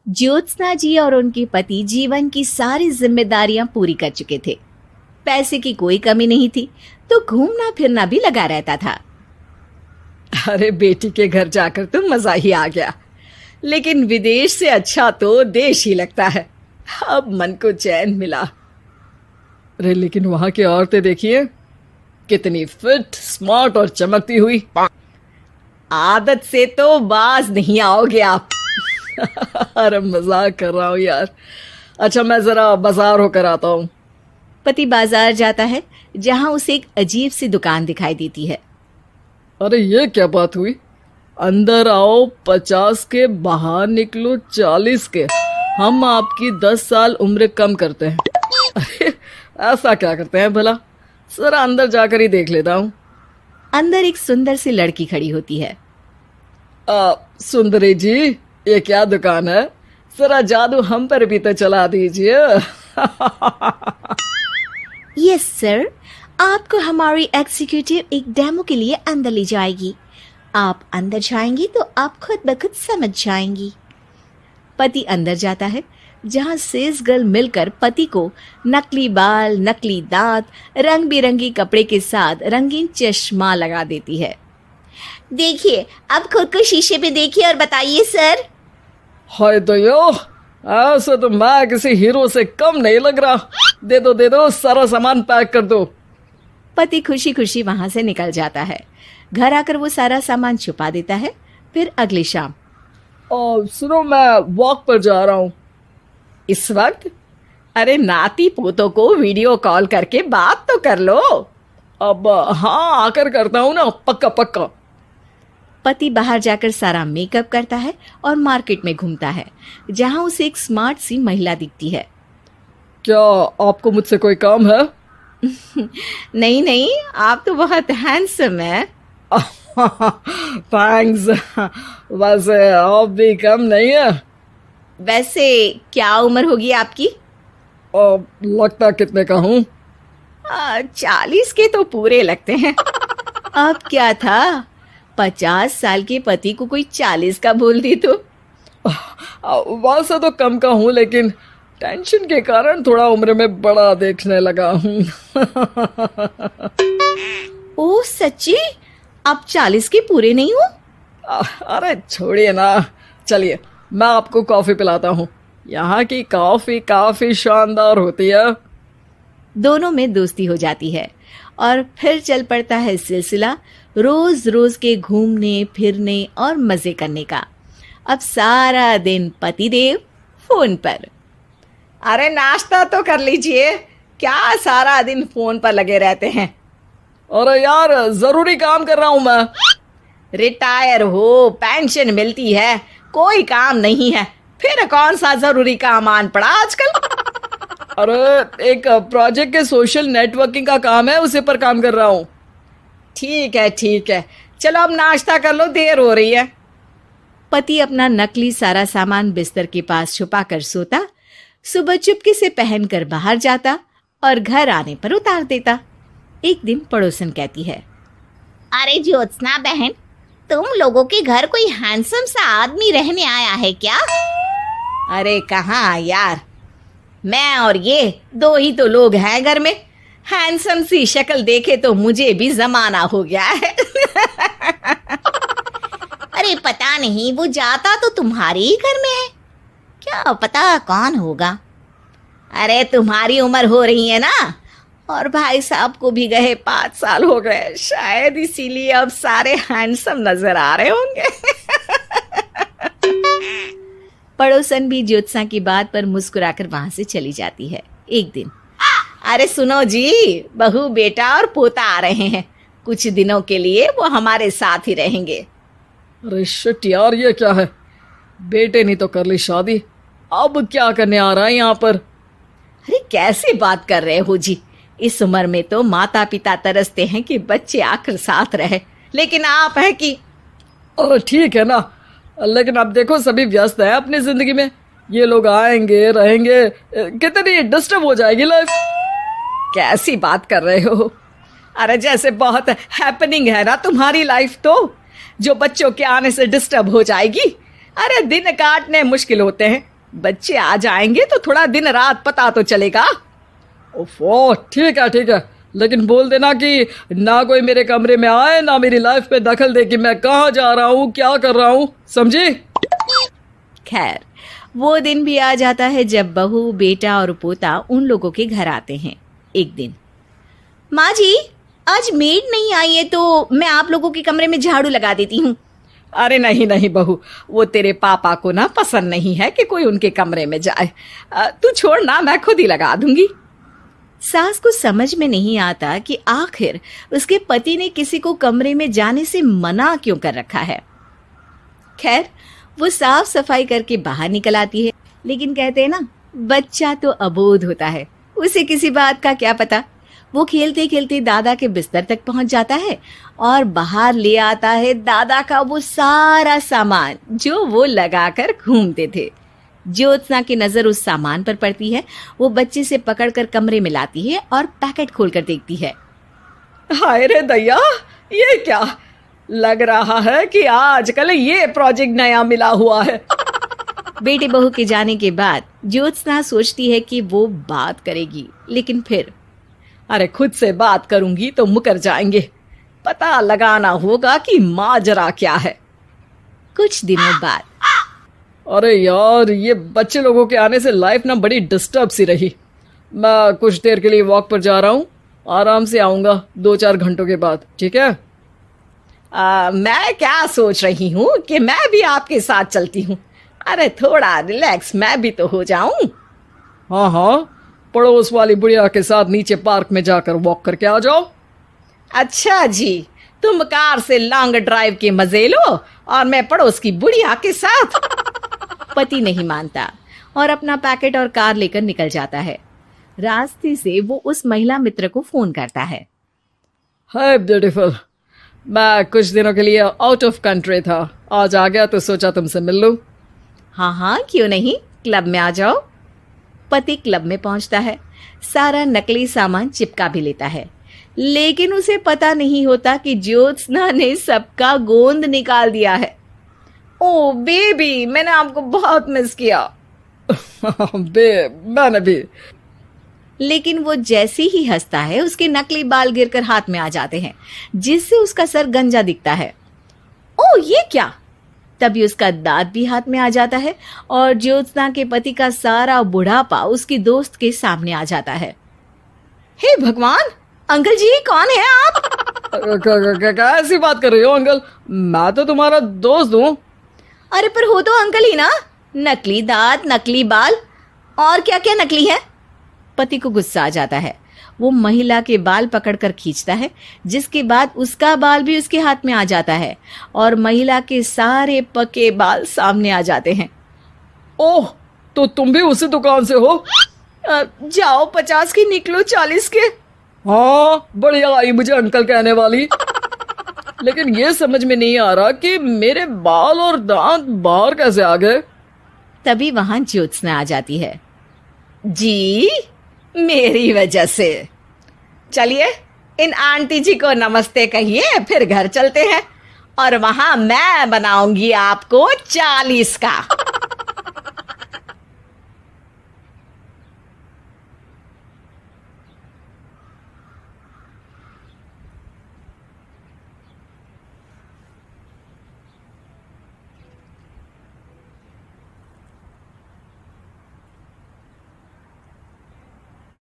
ज्योत्सना जी और उनके पति जीवन की सारी जिम्मेदारियां पूरी कर चुके थे। पैसे की कोई कमी नहीं थी, तो घूमना फिरना भी लगा रहता था। अरे बेटी के घर जाकर तो मजा ही आ गया, लेकिन विदेश से अच्छा तो देश ही लगता है। अब मन को चैन मिला। अरे लेकिन वहां की औरतें देखिए, कितनी फिट, स्मार्ट और चमकती हुई। आदत से तो बाज नहीं आओगे आप। अरे मजाक कर रहा हूँ यार। अच्छा मैं जरा बाजार होकर आता हूँ। पति बाजार जाता है, जहां उसे एक अजीब सी दुकान दिखाई देती है। अरे ये क्या बात हुई? अंदर आओ 50 के, बाहर निकलो 40 के। हम आपकी 10 साल उम्र कम करते हैं। अरे ऐसा क्या करते हैं भला? जरा अंदर जाकर ही देख लेता हूँ। अंदर एक सुंदर सी लड़की खड़ी होती है। सुंदरी जी, ये क्या दुकान है? जरा जादू हम पर भी तो चला दीजिए। यस सर, आपको हमारी एग्जीक्यूटिव एक डेमो के लिए अंदर ले जाएगी। आप अंदर जाएंगी तो आप खुद ब खुद समझ जाएंगी। पति अंदर जाता है, जहां सेल्स गर्ल मिलकर पति को नकली बाल, नकली दांत, रंग बिरंगी कपड़े के साथ रंगीन चश्मा लगा देती है। देखिए, अब खुद को शीशे पे देखिए और बताइए सर। हाय दयो, ऐसे तो मैं किसी हीरो से कम नहीं लग रहा। दे दो, सारा सामान पैक कर दो। पति खुशी खुशी वहां से निकल जाता है। घर आकर वो सारा सामान छुपा देता है। फिर अगली शाम, सुनो मैं वॉक पर जा रहा हूँ। इस वक्त? अरे नाती पोतों को वीडियो कॉल करके बात तो कर लो। अब हाँ, आकर करता हूँ ना, पक्का पक्का। पति बाहर जाकर सारा मेकअप करता है और मार्केट में घूमता है, जहां उसे एक स्मार्ट सी महिला दिखती है। क्या आपको मुझसे कोई काम है? नहीं नहीं, आप तो बहुत हैंडसम हैं। थैंक्स। वैसे आप भी कम नहीं है। वैसे क्या उम्र होगी आपकी? लगता कितने का हूँ? 40 के तो पूरे लगते हैं। अब क्या था, 50 साल के पति को कोई 40 का बोल दी तो। वैसे तो कम का हूँ, लेकिन टेंशन के कारण थोड़ा उम्र में बड़ा देखने लगा हूँ। ओह सच्ची? आप 40 के पूरे नहीं हो? अरे छोड़िए ना, चलिए मैं आपको कॉफी पिलाता हूँ। यहाँ की कॉफी काफी शानदार होती है। दोनों में दोस्ती हो जाती है और फिर चल पड़ता है सिलसिला रोज रोज के घूमने फिरने और मजे करने का। अब सारा दिन पतिदेव फोन पर। अरे नाश्ता तो कर लीजिए, क्या सारा दिन फोन पर लगे रहते हैं? अरे यार जरूरी काम कर रहा हूं मैं। रिटायर हो, पेंशन मिलती है, कोई काम नहीं है, फिर कौन सा जरूरी काम आन पड़ा आजकल? अरे एक प्रोजेक्ट के सोशल नेटवर्किंग का काम है, उसी पर काम कर रहा हूँ। ठीक है, चलो अब नाश्ता कर लो, देर हो रही है। पति अपना नकली सारा सामान बिस्तर के पास छुपा कर सोता, सुबह चुपके से पहनकर बाहर जाता और घर आने पर उतार देता। एक दिन पड़ोसन कहती है, अरे ज्योत्सना बहन, तुम लोगों के घर कोई हैंडसम सा आदमी रहने आया है क्या? अरे कहाँ यार, मैं और ये दो ही तो लोग हैं घर में। हैंडसम सी शक्ल देखे तो मुझे भी जमाना हो गया है। अरे पता नहीं, वो जाता तो तुम्हारे ही घर में है, क्या पता कौन होगा। अरे तुम्हारी उम्र हो रही है ना, और भाई साहब को भी गए 5 साल हो गए, शायद इसीलिए अब सारे हैंडसम नजर आ रहे होंगे। पड़ोसन भी ज्योत्सना की बात पर मुस्कुराकर वहां से चली जाती है। एक दिन, अरे सुनो जी, बहू बेटा और पोता आ रहे हैं, कुछ दिनों के लिए वो हमारे साथ ही रहेंगे। अरे शिट यार, ये क्या है? बेटे ने तो कर ली शादी, अब क्या करने आ रहा है यहाँ पर? अरे कैसे बात कर रहे हो जी, इस उम्र में तो माता पिता तरसते हैं कि बच्चे आकर साथ रहे, लेकिन आप है कि। अरे ठीक है ना, लेकिन अब देखो सभी व्यस्त हैं अपनी जिंदगी में। ये लोग आएंगे रहेंगे, कितनी डिस्टर्ब हो जाएगी लाइफ। कैसी बात कर रहे हो? अरे जैसे बहुत हैपनिंग है ना तुम्हारी लाइफ, तो जो बच्चों के आने से डिस्टर्ब हो जाएगी। अरे दिन काटने मुश्किल होते हैं, बच्चे आ जाएंगे तो थोड़ा दिन रात पता तो चलेगा। ओफो, ठीक है, लेकिन बोल देना कि ना कोई मेरे कमरे में आए, ना मेरी लाइफ पे दखल दे कि मैं कहाँ जा रहा हूँ, क्या कर रहा हूँ, समझी? खैर, वो दिन भी आ जाता है जब बहू, बेटा और पोता उन लोगों के घर आते हैं। एक दिन, माँ जी, आज मेड नहीं आई है तो मैं आप लोगों के कमरे में झाड़ू लगा देती हूँ। अरे नहीं बहू, वो तेरे पापा को ना पसंद नहीं है कि कोई उनके कमरे में जाए। तू छोड़ ना, मैं खुद ही लगा दूंगी। सास को समझ में नहीं आता कि आखिर उसके पति ने किसी को कमरे में जाने से मना क्यों कर रखा है। खैर, वो साफ सफाई करके बाहर निकल आती है, लेकिन कहते हैं ना, बच्चा तो अबोध होता है, उसे किसी बात का क्या पता। वो खेलते खेलते दादा के बिस्तर तक पहुंच जाता है और बाहर ले आता है दादा का वो सारा सामान जो वो लगाकर घूमते थे। ज्योत्सना की नजर उस सामान पर पड़ती है। वो बच्चे से पकड़कर कमरे में लाती है और पैकेट खोलकर देखती है। हाय रे दैया, ये क्या? लग रहा है कि आजकल ये प्रोजेक्ट नया मिला हुआ है। बेटे बहू के जाने के बाद ज्योत्सना सोचती है कि वो बात करेगी, लेकिन फिर अरे खुद से बात करूंगी तो मुकर जाएंगे। पता लगाना होगा कि माजरा क्या है। कुछ दिनों बाद, अरे यार, ये बच्चे लोगों के आने से लाइफ ना बड़ी डिस्टर्ब सी रही। मैं कुछ देर के लिए वॉक पर जा रहा हूँ, आराम से आऊँगा 2-4 घंटों के बाद, ठीक है? मैं क्या सोच रही हूँ कि मैं भी आपके साथ चलती हूँ। अरे थोड़ा रिलैक्स मैं भी तो हो जाऊं। हाँ, पड़ोस वाली बुढ़िया के साथ नीचे पार्क में जाकर वॉक करके आ जाओ। अच्छा जी, तुम कार से लॉन्ग ड्राइव के मजे लो और मैं पड़ोस की बुढ़िया के साथ। पति नहीं मानता और अपना पैकेट और कार लेकर निकल जाता है। रास्ते से वो उस महिला मित्र को फोन करता है। हाय ब्यूटीफुल, मैं कुछ दिनों के लिए आउट ऑफ कंट्री था, आज आ गया तो सोचा तुमसे मिल लूं। हाँ, क्यों नहीं, क्लब में आ जाओ। पति क्लब में पहुंचता है, सारा नकली सामान चिपका भी लेता है, लेकिन उसे पता नहीं होता कि ज्योत्सना ने सबका गोंद निकाल दिया है। ओ बेबी, मैंने आपको बहुत मिस किया। मैंने भी। लेकिन वो जैसे ही हंसता है, उसके नकली बाल गिरकर हाथ में आ जाते हैं, जिससे उसका सर गंजा दिखता है। ओ ये क्या? तभी उसका दांत भी हाथ में आ जाता है और ज्योत्सना के पति का सारा बुढ़ापा उसकी दोस्त के सामने आ जाता है। हे भगवान, अंकल जी कौन है आप? क्या ऐसी बात कर रही हो अंकल? मैं तो तुम्हारा दोस्त हूँ। अरे पर हो तो अंकल ही ना। नकली दांत, नकली बाल और क्या क्या नकली है। पति को गुस्सा आ जाता है। वो महिला के बाल पकड़कर खींचता है, जिसके बाद उसका बाल भी उसके हाथ में आ जाता है और महिला के सारे पके बाल सामने आ जाते हैं। ओह, तो तुम भी उसी दुकान से हो? जाओ 50 की निकलो 40 के। हाँ, बढ़िया आई मुझे अंकल कहने वाली। लेकिन ये समझ में नहीं आ रहा कि मेरे बाल और दांत बाहर कैसे आ गए। तभी वहां ज्योत्सना आ जाती है। जी, मेरी वजह से। चलिए इन आंटी जी को नमस्ते कहिए, फिर घर चलते हैं और वहां मैं बनाऊंगी आपको 40 का।